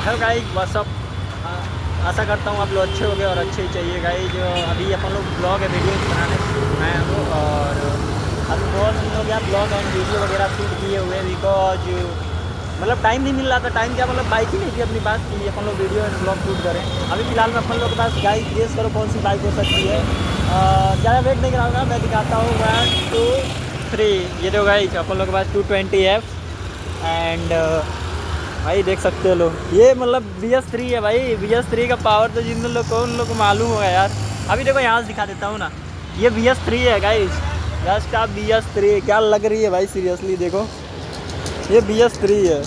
Hello guys what's up, आशा करता हूँ आप लोग अच्छे होंगे और अच्छे ही चाहिए गाइस। जो अभी अपन लोग ब्लॉग है वीडियो बनाने बनाए हम लोग, और अभी बहुत दिन हो गया ब्लॉग एंड वीडियो वगैरह शूट किए हुए, बिकॉज मतलब टाइम नहीं मिल रहा था। टाइम क्या मतलब बाइक ही नहीं थी अपनी पास कि अपन लोग वीडियो एंड ब्लॉग शूट करें। अभी फिलहाल में अपन लोग के पास गाइस गेस करो कौन सी बाइक हो सकती है। ज़्यादा वेट नहीं कराऊंगा, मैं दिखाता हूँ 1 2 3। ये देखो गाइस अपन लोग के पास 220F एंड भाई देख सकते हो लोग, ये मतलब BS3 है भाई। BS3 का पावर तो जिन लोग को उन लोग को मालूम होगा यार। अभी देखो यहाँ से दिखा देता हूँ ना, ये BS3 है गाइस। जस्ट आप BS3 क्या लग रही है भाई, सीरियसली देखो ये BS3 है।